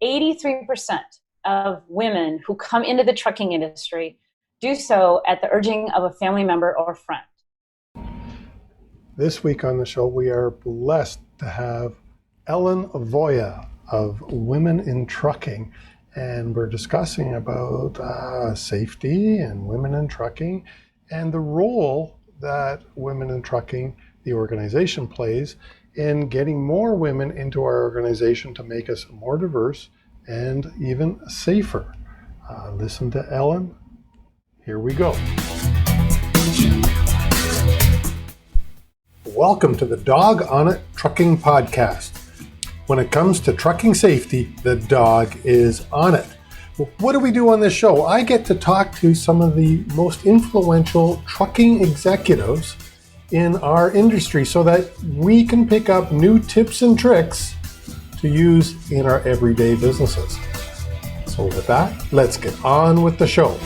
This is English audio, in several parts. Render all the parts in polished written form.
83% of women who come into the trucking industry do so at the urging of a family member or friend. This week on the show, we are blessed to have Ellen Voie of Women in Trucking, and we're discussing about safety and women in trucking and the role that Women in Trucking, the organization, plays in getting more women into our organization to make us more diverse and even safer. Listen to Ellen. Here we go. Welcome to the Dawg on It Trucking Podcast. When it comes to trucking safety, the Dawg is on it. What do we do on this show? I get to talk to some of the most influential trucking executives in our industry so that we can pick up new tips and tricks to use in our everyday businesses. So with that, let's get on with the show.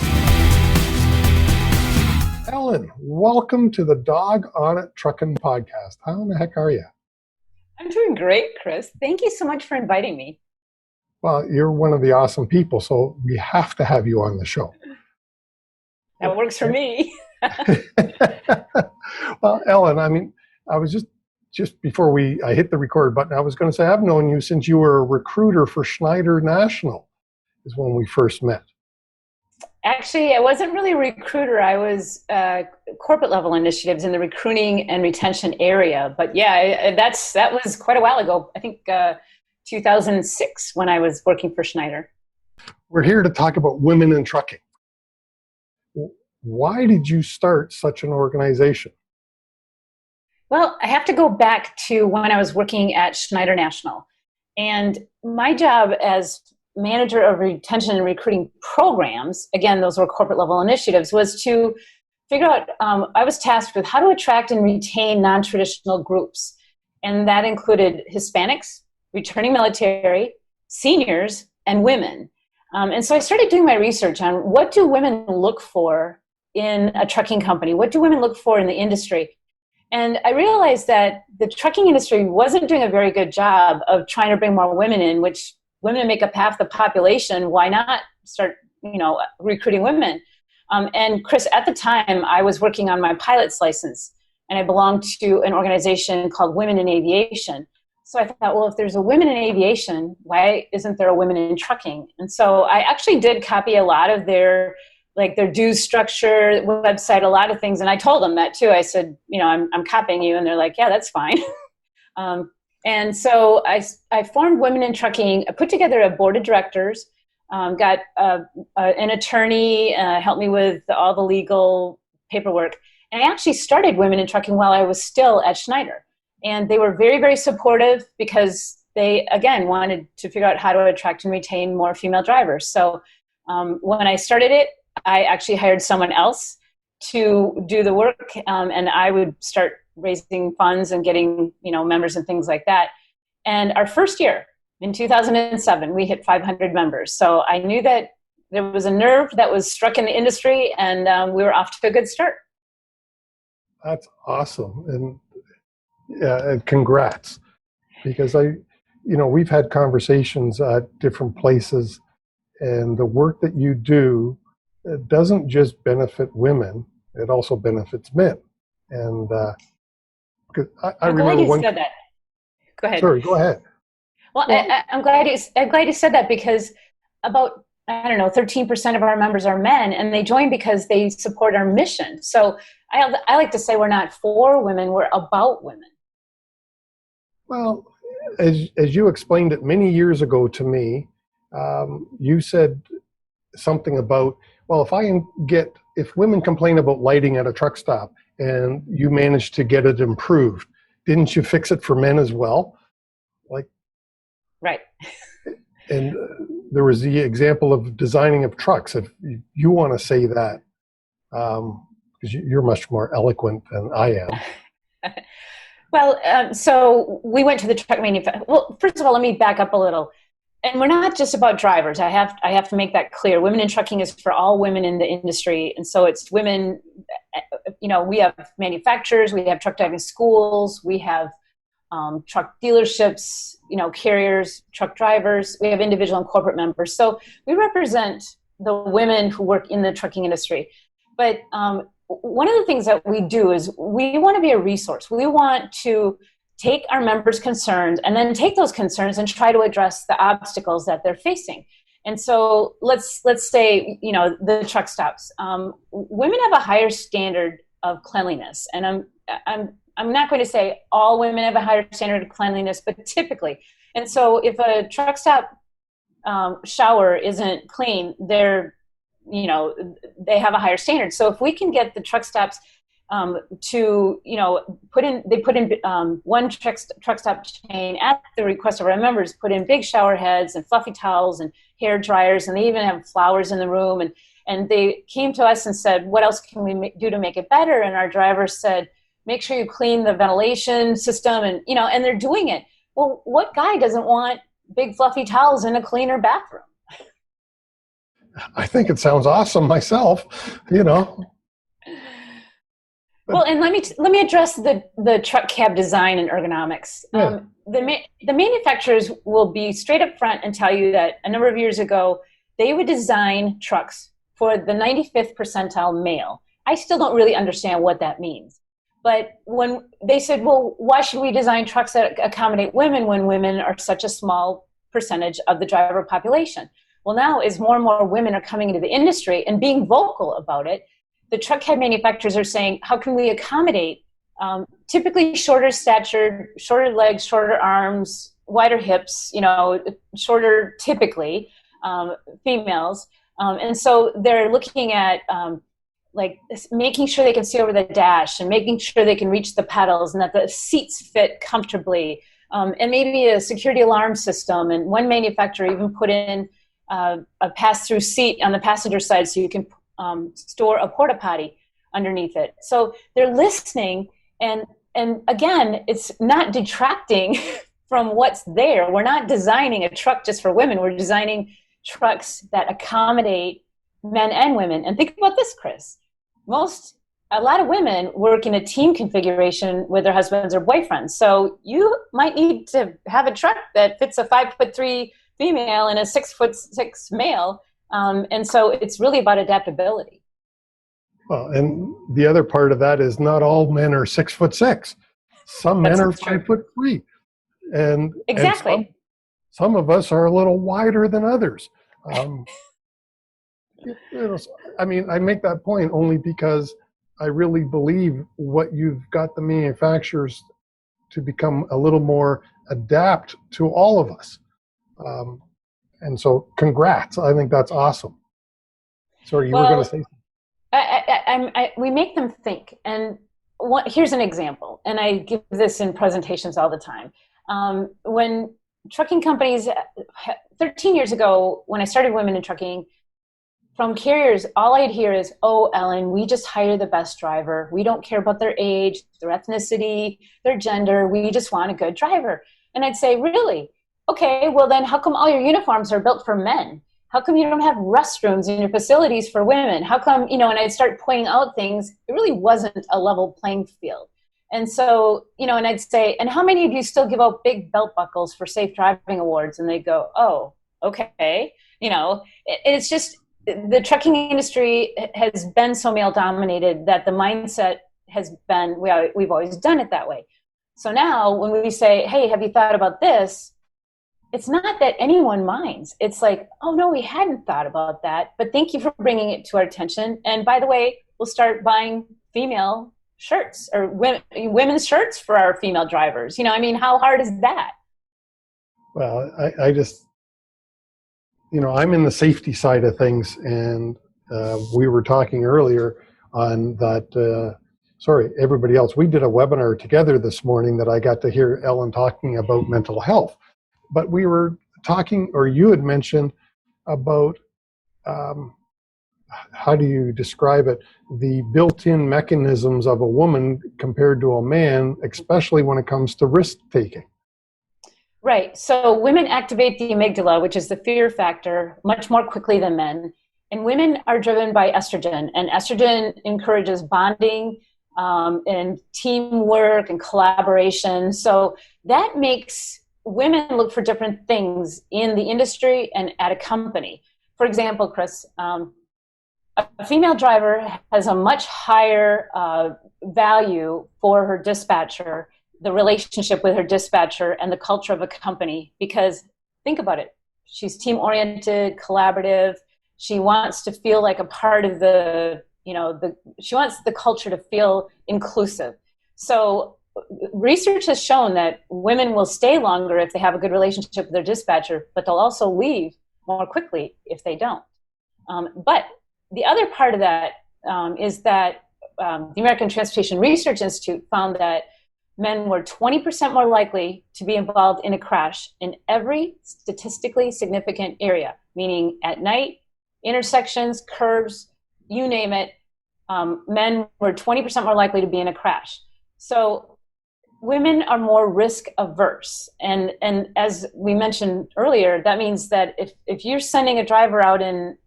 Ellen, welcome to the Dawg on It Trucking Podcast. How in the heck are you? I'm doing great, Chris. Thank you so much for inviting me. Well, you're one of the awesome people, so we have to have you on the show. That works for me. Well, Ellen, I was just before I hit the record button, I was going to say I've known you since you were a recruiter for Schneider National, is when we first met. Actually, I wasn't really a recruiter. I was corporate level initiatives in the recruiting and retention area. But yeah, that was quite a while ago. I think 2006 when I was working for Schneider. We're here to talk about women in trucking. Why did you start such an organization? Well, I have to go back to when I was working at Schneider National. And my job as manager of retention and recruiting programs, again, those were corporate level initiatives, was to figure out, I was tasked with how to attract and retain non-traditional groups. And that included Hispanics, returning military, seniors, and women. And so I started doing my research on what do women look for in a trucking company? What do women look for in the industry? And I realized that the trucking industry wasn't doing a very good job of trying to bring more women in, which women make up half the population. Why not start, recruiting women? And Chris, at the time, I was working on my pilot's license, and I belonged to an organization called Women in Aviation. So I thought, well, if there's a women in aviation, why isn't there a women in trucking? And so I actually did copy a lot of their dues structure, website, a lot of things. And I told them that too. I said, I'm copying you. And they're like, yeah, that's fine. And so I formed Women in Trucking. I put together a board of directors, got an attorney, helped me with all the legal paperwork. And I actually started Women in Trucking while I was still at Schneider. And they were very, very supportive because they, again, wanted to figure out how to attract and retain more female drivers. So when I started it, I actually hired someone else to do the work, and I would start raising funds and getting, members and things like that. And our first year, in 2007, we hit 500 members. So I knew that there was a nerve that was struck in the industry, and we were off to a good start. That's awesome. And congrats. Because we've had conversations at different places, and the work that you do, it doesn't just benefit women, it also benefits men. And because I remember glad you said that. Go ahead. Sorry, go ahead. Well, I'm glad you said that because about 13% of our members are men, and they join because they support our mission. So I like to say we're not for women, we're about women. Well, as you explained it many years ago to me, you said something about, well, if women complain about lighting at a truck stop and you manage to get it improved, didn't you fix it for men as well? Right. And there was the example of designing of trucks. If you want to say that, because you're much more eloquent than I am. Well, so we went to the truck manufacturer. Well, first of all, let me back up a little. And we're not just about drivers. I have to make that clear. Women in trucking is for all women in the industry. And so it's women, we have manufacturers, we have truck driving schools, we have truck dealerships, carriers, truck drivers. We have individual and corporate members. So we represent the women who work in the trucking industry. But one of the things that we do is we want to be a resource. We want to take our members' concerns and then take those concerns and try to address the obstacles that they're facing. And so let's say, the truck stops. Women have a higher standard of cleanliness. And I'm not going to say all women have a higher standard of cleanliness, but typically. And so if a truck stop shower isn't clean, they have a higher standard. So if we can get the truck stops to put in one truck stop chain at the request of our members, put in big shower heads and fluffy towels and hair dryers, and they even have flowers in the room. And they came to us and said, what else can we do to make it better? And our drivers said, make sure you clean the ventilation system, and they're doing it. Well, what guy doesn't want big fluffy towels in a cleaner bathroom? I think it sounds awesome myself, Well, and let me address the truck cab design and ergonomics. Yeah. The manufacturers will be straight up front and tell you that a number of years ago, they would design trucks for the 95th percentile male. I still don't really understand what that means. But when they said, well, why should we design trucks that accommodate women when women are such a small percentage of the driver population? Well, now as more and more women are coming into the industry and being vocal about it, the truck cab manufacturers are saying, how can we accommodate typically shorter stature, shorter legs, shorter arms, wider hips, shorter typically females. And so they're looking at making sure they can see over the dash and making sure they can reach the pedals and that the seats fit comfortably, and maybe a security alarm system. And one manufacturer even put in a pass-through seat on the passenger side so you can store a porta potty underneath it. So they're listening, and again, it's not detracting from what's there. We're not designing a truck just for women. We're designing trucks that accommodate men and women. And think about this, Chris. A lot of women work in a team configuration with their husbands or boyfriends. So you might need to have a truck that fits a 5'3" female and a 6'6" male. And so it's really about adaptability. Well, and the other part of that is not all men are 6'6". Some men are 5'3", and exactly. And some of us are a little wider than others. I make that point only because I really believe what you've got the manufacturers to become a little more adapt to all of us. And so congrats. I think that's awesome. Sorry, you were going to say something. We make them think. And here's an example. And I give this in presentations all the time. When trucking companies, 13 years ago, when I started Women in Trucking, from carriers, all I'd hear is, oh, Ellen, we just hire the best driver. We don't care about their age, their ethnicity, their gender. We just want a good driver. And I'd say, really? Okay, well then how come all your uniforms are built for men? How come you don't have restrooms in your facilities for women? How come, and I'd start pointing out things. It really wasn't a level playing field. And so, and I'd say, and how many of you still give out big belt buckles for safe driving awards? And they'd go, oh, okay. It's just, the trucking industry has been so male dominated that the mindset has been, we've always done it that way. So now when we say, hey, have you thought about this? It's not that anyone minds. It's like, oh no, we hadn't thought about that, but thank you for bringing it to our attention. And by the way, we'll start buying female shirts or women's shirts for our female drivers. How hard is that? Well, I just, I'm in the safety side of things, and we were talking earlier on that, everybody else, we did a webinar together this morning that I got to hear Ellen talking about mental health. But we were talking, or you had mentioned about, how do you describe it, the built-in mechanisms of a woman compared to a man, especially when it comes to risk-taking. Right. So women activate the amygdala, which is the fear factor, much more quickly than men. And women are driven by estrogen, and estrogen encourages bonding, and teamwork and collaboration. So that makes women look for different things in the industry and at a company. For example, Chris, a female driver has a much higher value for her dispatcher, the relationship with her dispatcher and the culture of a company, because think about it. She's team oriented, collaborative. She wants to feel like a part of she wants the culture to feel inclusive. So research has shown that women will stay longer if they have a good relationship with their dispatcher, but they'll also leave more quickly if they don't. But the other part of that is that the American Transportation Research Institute found that men were 20% more likely to be involved in a crash in every statistically significant area, meaning at night, intersections, curbs, you name it. Men were 20% more likely to be in a crash. So women are more risk averse. And as we mentioned earlier, that means that if you're sending a driver out in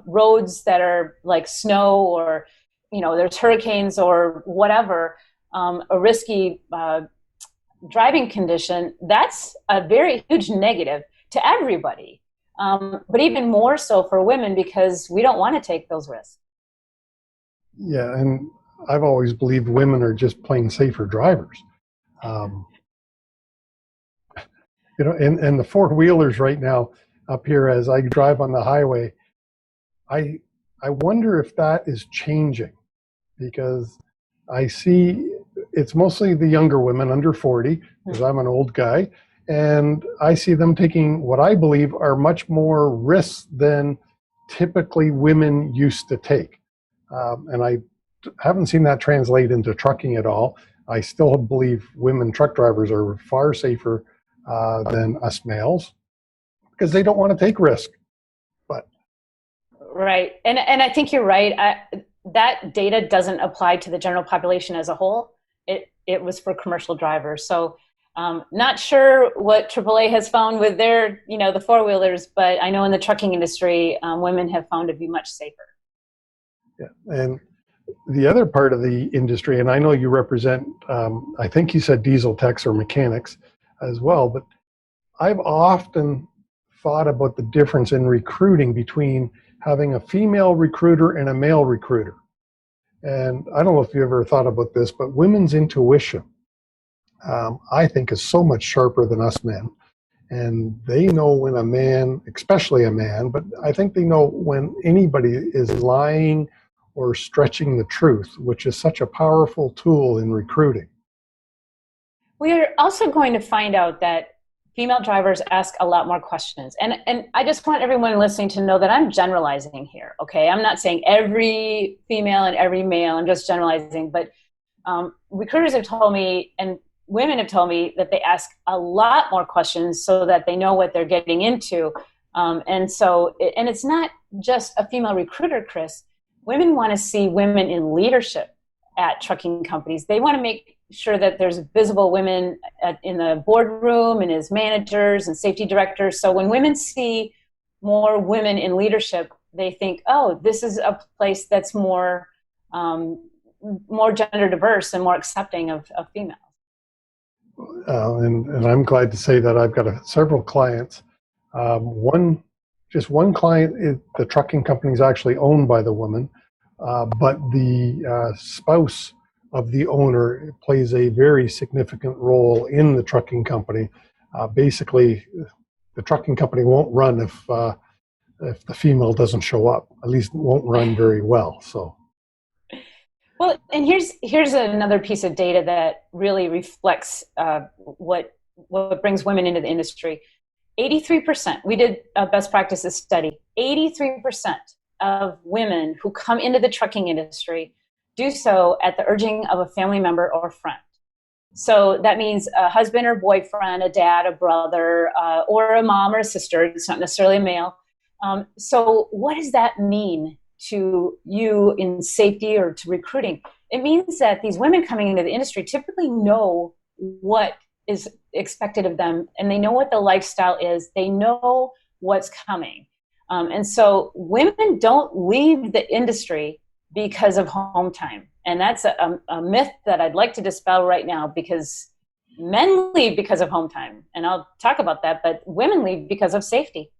roads that are like snow or, there's hurricanes or whatever, a risky driving condition, that's a very huge negative to everybody. But even more so for women because we don't want to take those risks. Yeah, and I've always believed women are just plain safer drivers. And the four-wheelers right now up here as I drive on the highway, I wonder if that is changing, because I see it's mostly the younger women under 40, because I'm an old guy, and I see them taking what I believe are much more risks than typically women used to take. And I haven't seen that translate into trucking at all. I still believe women truck drivers are far safer than us males because they don't want to take risk. But right, and I think you're right. That data doesn't apply to the general population as a whole. It was for commercial drivers. So not sure what AAA has found with their, the four-wheelers, but I know in the trucking industry, women have found to be much safer. Yeah, and the other part of the industry, and I know you represent, I think you said diesel techs or mechanics as well, but I've often thought about the difference in recruiting between having a female recruiter and a male recruiter. And I don't know if you ever thought about this, but women's intuition, I think, is so much sharper than us men. And they know when a man, especially a man, but I think they know when anybody is lying or stretching the truth, which is such a powerful tool in recruiting. We are also going to find out that female drivers ask a lot more questions. And I just want everyone listening to know that I'm generalizing here, okay? I'm not saying every female and every male, I'm just generalizing. But recruiters have told me, and women have told me, that they ask a lot more questions so that they know what they're getting into. And it's not just a female recruiter, Chris. Women want to see women in leadership at trucking companies. They want to make sure that there's visible women in the boardroom and as managers and safety directors. So when women see more women in leadership, they think, oh, this is a place that's more gender diverse and more accepting of females. And I'm glad to say that I've got several clients. One client, the trucking company is actually owned by the woman, but the spouse of the owner plays a very significant role in the trucking company. Basically, the trucking company won't run if the female doesn't show up. At least it won't run very well. So. Well, and here's another piece of data that really reflects what brings women into the industry. 83%, we did a best practices study, 83% of women who come into the trucking industry do so at the urging of a family member or friend. So that means a husband or boyfriend, a dad, a brother, or a mom or a sister. It's not necessarily a male. So what does that mean to you in safety or to recruiting? It means that these women coming into the industry typically know what is expected of them, and they know what the lifestyle is. They know what's coming. And so women don't leave the industry because of home time. And that's a myth that I'd like to dispel right now, because men leave because of home time. And I'll talk about that, but women leave because of safety.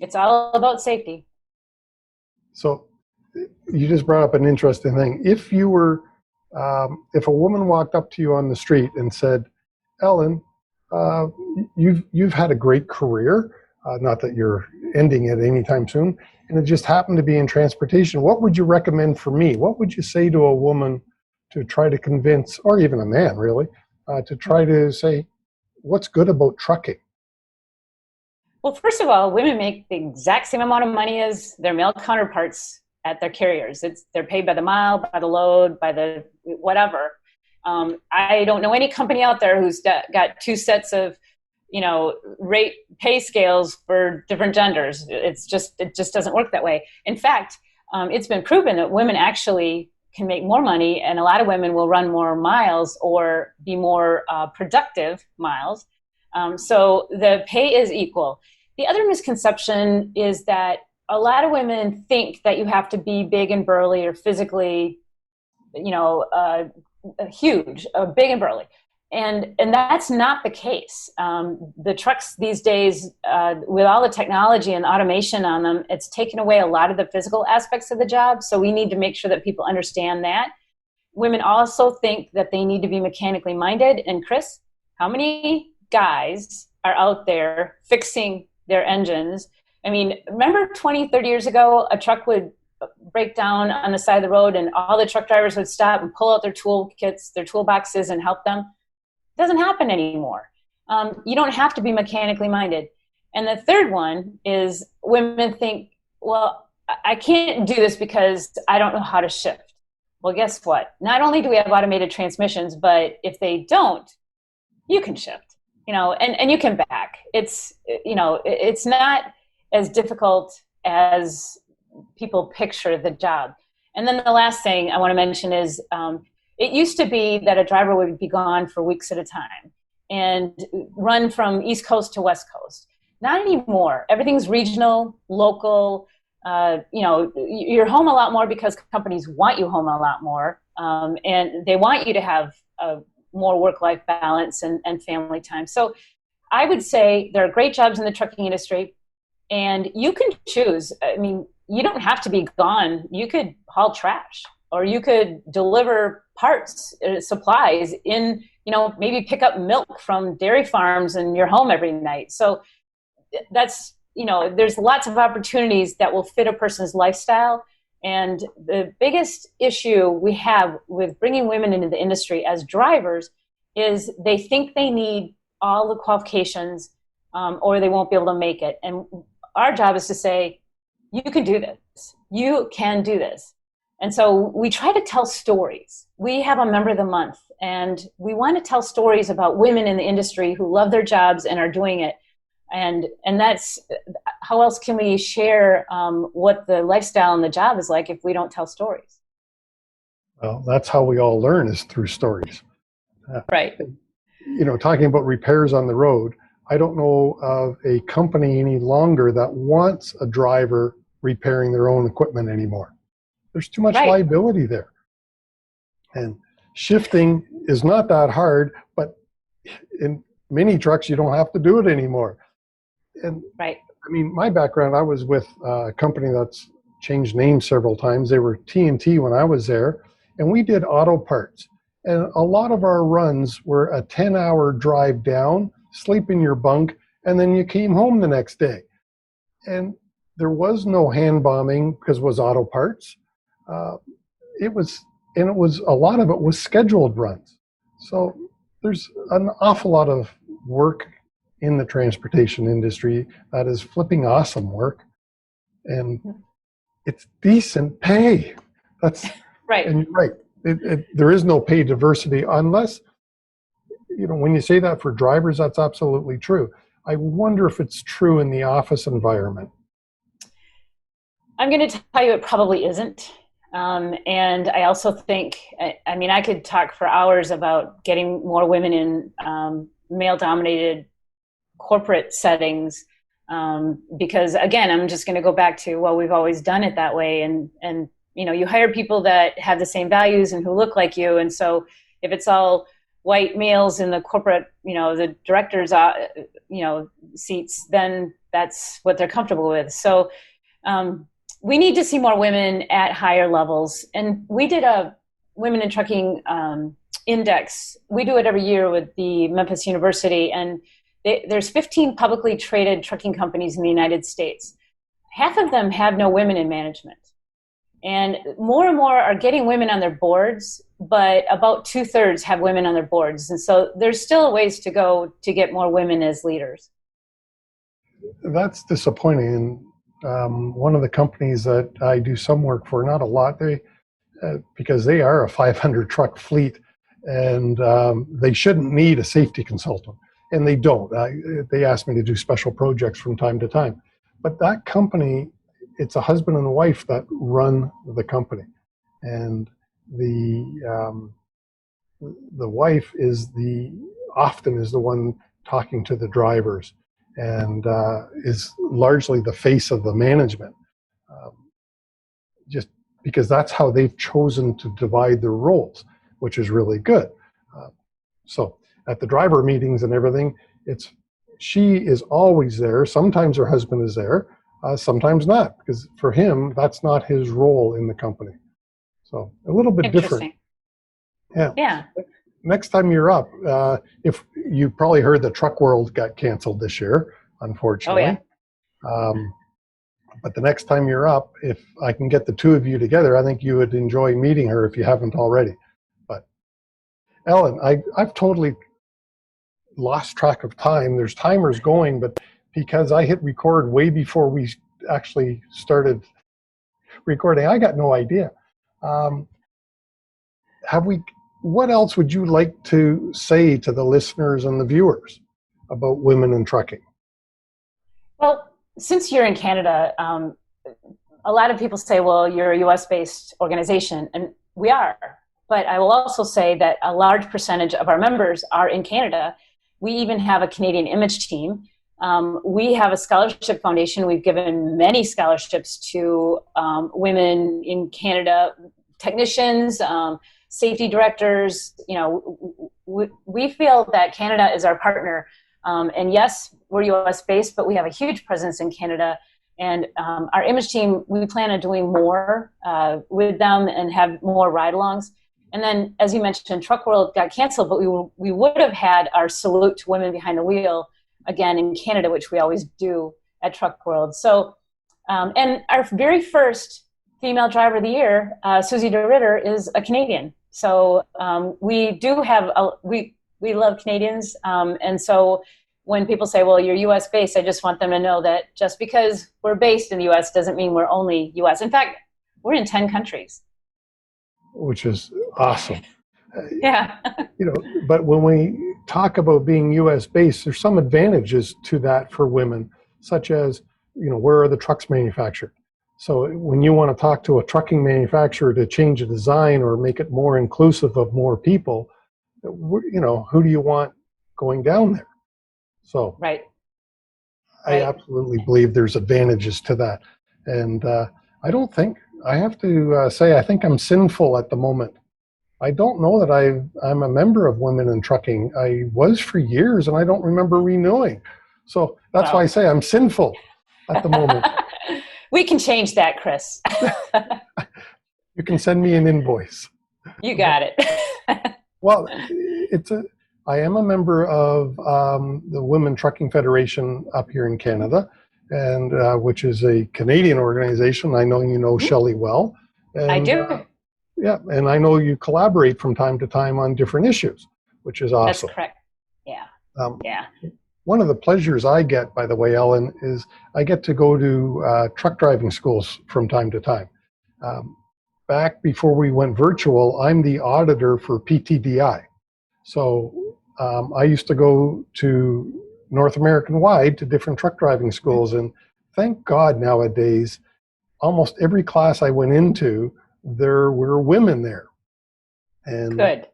It's all about safety. So you just brought up an interesting thing. If you were, if a woman walked up to you on the street and said, Ellen, you've had a great career, not that you're ending it anytime soon, and it just happened to be in transportation, what would you recommend for me? What would you say to a woman to try to convince, or even a man really, to try to say, what's good about trucking? Well, first of all, women make the exact same amount of money as their male counterparts at their carriers. They're paid by the mile, by the load, by the whatever. I don't know any company out there who's got two sets of, rate pay scales for different genders. It just doesn't work that way. In fact, it's been proven that women actually can make more money, and a lot of women will run more miles or be more productive miles. So the pay is equal. The other misconception is that a lot of women think that you have to be big and burly or physically, huge, big and burly. And that's not the case. The trucks these days, with all the technology and automation on them, it's taken away a lot of the physical aspects of the job. So we need to make sure that people understand that. Women also think that they need to be mechanically minded. And Chris, how many guys are out there fixing their engines? I mean, remember 20, 30 years ago, a truck would break down on the side of the road and all the truck drivers would stop and pull out their toolkits, their toolboxes, and help them. It doesn't happen anymore. You don't have to be mechanically minded. And the third one is women think, well, I can't do this because I don't know how to shift. Well, guess what? Not only do we have automated transmissions, but if they don't, you can shift, and you can back. It's not as difficult as people picture the job. And then the last thing I want to mention is it used to be that a driver would be gone for weeks at a time and run from East Coast to West Coast. Not anymore. Everything's regional, local. You're home a lot more because companies want you home a lot more, and they want you to have more work-life balance and family time. So I would say there are great jobs in the trucking industry, and you can choose. I mean, you don't have to be gone. You could haul trash, or you could deliver parts, supplies in, maybe pick up milk from dairy farms in your home every night. So that's, there's lots of opportunities that will fit a person's lifestyle. And the biggest issue we have with bringing women into the industry as drivers is they think they need all the qualifications, or they won't be able to make it. And our job is to say, you can do this. You can do this. And so we try to tell stories. We have a member of the month, and we want to tell stories about women in the industry who love their jobs and are doing it. And that's, how else can we share what the lifestyle and the job is like if we don't tell stories? Well, that's how we all learn, is through stories. Right. Talking about repairs on the road, I don't know of a company any longer that wants a driver repairing their own equipment anymore. There's too much liability there. And shifting is not that hard, but in many trucks, you don't have to do it anymore. And I mean, my background, I was with a company that's changed names several times. They were T&T when I was there, and we did auto parts. And a lot of our runs were a 10-hour drive down, sleep in your bunk, and then you came home the next day. And there was no hand bombing because it was auto parts. It was a lot of it was scheduled runs. So there's an awful lot of work in the transportation industry that is flipping awesome work, and it's decent pay. That's right. And you're right. There is no pay diversity unless, when you say that for drivers, that's absolutely true. I wonder if it's true in the office environment. I'm going to tell you it probably isn't. And I also think, I could talk for hours about getting more women in male-dominated corporate settings, because, again, I'm just going to go back to, well, we've always done it that way. And you hire people that have the same values and who look like you. And so if it's all white males in the corporate, the directors, seats, then that's what they're comfortable with. So we need to see more women at higher levels. And we did a Women in Trucking index. We do it every year with the Memphis University, and there's 15 publicly traded trucking companies in the United States. Half of them have no women in management. And more are getting women on their boards, but about 2/3 have women on their boards. And so there's still a ways to go to get more women as leaders. That's disappointing. And one of the companies that I do some work for, not a lot, because they are a 500 truck fleet, and they shouldn't need a safety consultant. And they don't. They ask me to do special projects from time to time. But that company, it's a husband and wife that run the company. And the wife often is the one talking to the drivers, and is largely the face of the management, just because that's how they've chosen to divide their roles, which is really good. So at the driver meetings and everything, she is always there. Sometimes her husband is there, sometimes not, because for him, that's not his role in the company. So a little bit different. Yeah. Next time you're up, if you probably heard the Truck World got canceled this year, unfortunately. Oh, yeah. But the next time you're up, if I can get the two of you together, I think you would enjoy meeting her if you haven't already. But Ellen, I've totally lost track of time. There's timers going, but because I hit record way before we actually started recording, I got no idea. What else would you like to say to the listeners and the viewers about women in trucking? Well, since you're in Canada, a lot of people say, well, you're a US-based organization, and we are. But I will also say that a large percentage of our members are in Canada. We even have a Canadian image team. We have a scholarship foundation. We've given many scholarships to women in Canada, technicians, safety directors. We feel that Canada is our partner. And yes, we're US based, but we have a huge presence in Canada. And our image team, we plan on doing more with them and have more ride-alongs. And then, as you mentioned, Truck World got canceled, but we would have had our Salute to Women Behind the Wheel again in Canada, which we always do at Truck World. So, and our very first female driver of the year, Susie DeRitter, is a Canadian. So we do have, we love Canadians. And so when people say, well, you're US based, I just want them to know that just because we're based in the US doesn't mean we're only US. In fact, we're in 10 countries. Which is awesome. Yeah. But when we talk about being US based, there's some advantages to that for women, such as, where are the trucks manufactured? So when you want to talk to a trucking manufacturer to change a design or make it more inclusive of more people, who do you want going down there? So right. I absolutely believe there's advantages to that. And I have to say, I think I'm sinful at the moment. I don't know that I'm a member of Women in Trucking. I was for years, and I don't remember renewing. So that's why I say I'm sinful at the moment. We can change that, Chris. You can send me an invoice. You got it. Well, I am a member of the Women Trucking Federation up here in Canada, and which is a Canadian organization. I know you know Shelley well. And, I do. Yeah, and I know you collaborate from time to time on different issues, which is awesome. That's correct. Yeah. Yeah. One of the pleasures I get, by the way, Ellen, is I get to go to truck driving schools from time to time. Back before we went virtual, I'm the auditor for PTDI. So I used to go to North American wide to different truck driving schools, and thank God nowadays, almost every class I went into, there were women there. And good.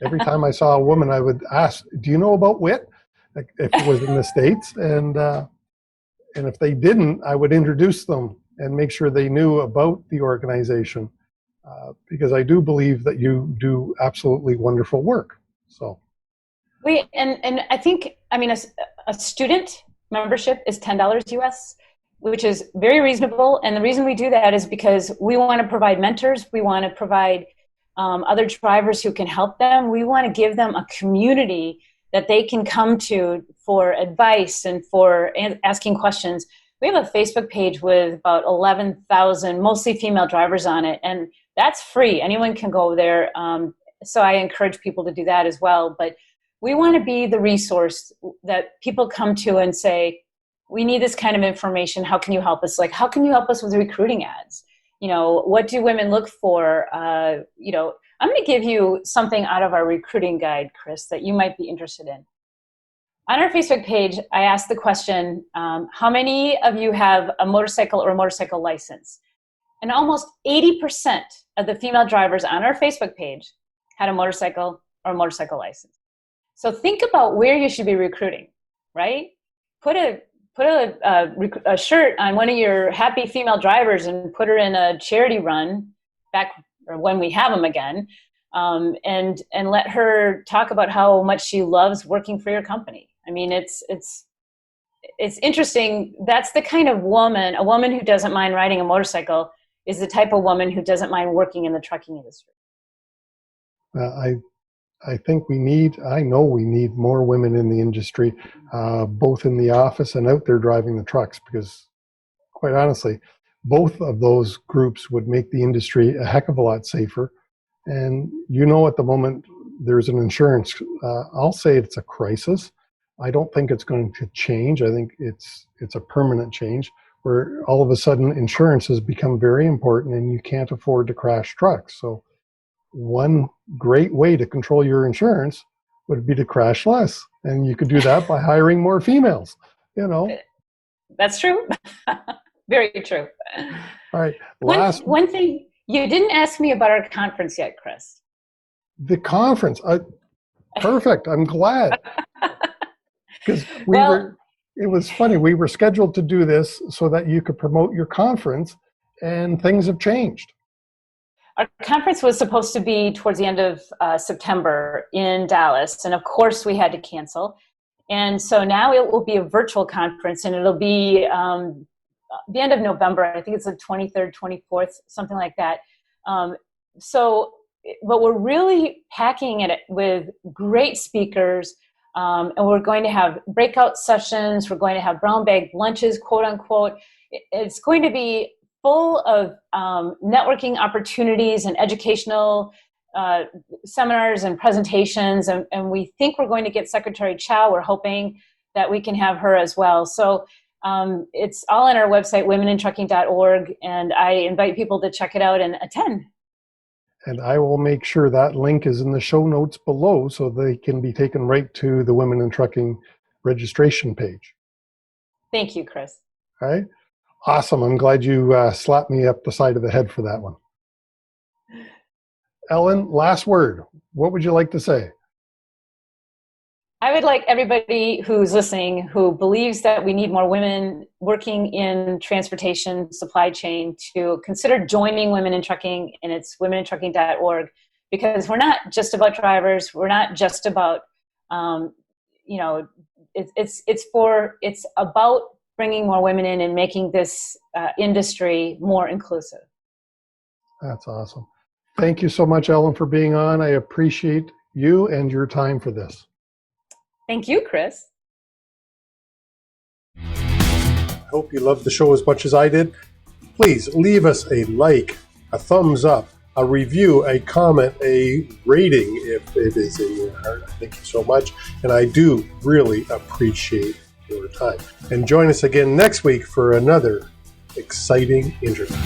Every time I saw a woman, I would ask, do you know about WIT? If it was in the States. And if they didn't, I would introduce them and make sure they knew about the organization. because I do believe that you do absolutely wonderful work. So, and I think, I mean, a student membership is $10 US, which is very reasonable. And the reason we do that is because we want to provide mentors. We want to provide other drivers who can help them. We want to give them a community that they can come to for advice and for asking questions. We have a Facebook page with about 11,000, mostly female drivers on it, and that's free. Anyone can go there. So I encourage people to do that as well. But we want to be the resource that people come to and say, we need this kind of information. How can you help us? Like, how can you help us with recruiting ads? What do women look for? I'm going to give you something out of our recruiting guide, Chris, that you might be interested in. On our Facebook page, I asked the question, how many of you have a motorcycle or a motorcycle license? And almost 80% of the female drivers on our Facebook page had a motorcycle or a motorcycle license. So think about where you should be recruiting, right? Put a shirt on one of your happy female drivers and put her in a charity run back, or when we have them again, and let her talk about how much she loves working for your company. I mean, it's interesting. That's the kind of woman, a woman who doesn't mind riding a motorcycle is the type of woman who doesn't mind working in the trucking industry. I think I know we need more women in the industry, both in the office and out there driving the trucks, because quite honestly, both of those groups would make the industry a heck of a lot safer. And at the moment, there's an insurance, I'll say it's a crisis. I don't think it's going to change. I think it's a permanent change where all of a sudden insurance has become very important and you can't afford to crash trucks. So one great way to control your insurance would be to crash less. And you could do that by hiring more females, That's true. Very true. All right. One thing, you didn't ask me about our conference yet, Chris. The conference. Perfect. I'm glad. Because it was funny. We were scheduled to do this so that you could promote your conference, and things have changed. Our conference was supposed to be towards the end of September in Dallas, and of course we had to cancel. And so now it will be a virtual conference, and it'll be the end of November. I think it's the 23rd, 24th, something like that. But we're really packing it with great speakers, and we're going to have breakout sessions. We're going to have brown bag lunches, quote unquote. It's going to be full of networking opportunities and educational seminars and presentations. And we think we're going to get Secretary Chow. We're hoping that we can have her as well. So it's all on our website, womenintrucking.org. And I invite people to check it out and attend. And I will make sure that link is in the show notes below so they can be taken right to the Women in Trucking registration page. Thank you, Chris. All right. Awesome. I'm glad you slapped me up the side of the head for that one. Ellen, last word. What would you like to say? I would like everybody who's listening who believes that we need more women working in transportation supply chain to consider joining Women in Trucking, and it's womenintrucking.org, because we're not just about drivers. We're not just about, it's about bringing more women in and making this industry more inclusive. That's awesome. Thank you so much, Ellen, for being on. I appreciate you and your time for this. Thank you, Chris. I hope you loved the show as much as I did. Please leave us a like, a thumbs up, a review, a comment, a rating if it is in your heart. Thank you so much. And I do really appreciate your time. And join us again next week for another exciting interview.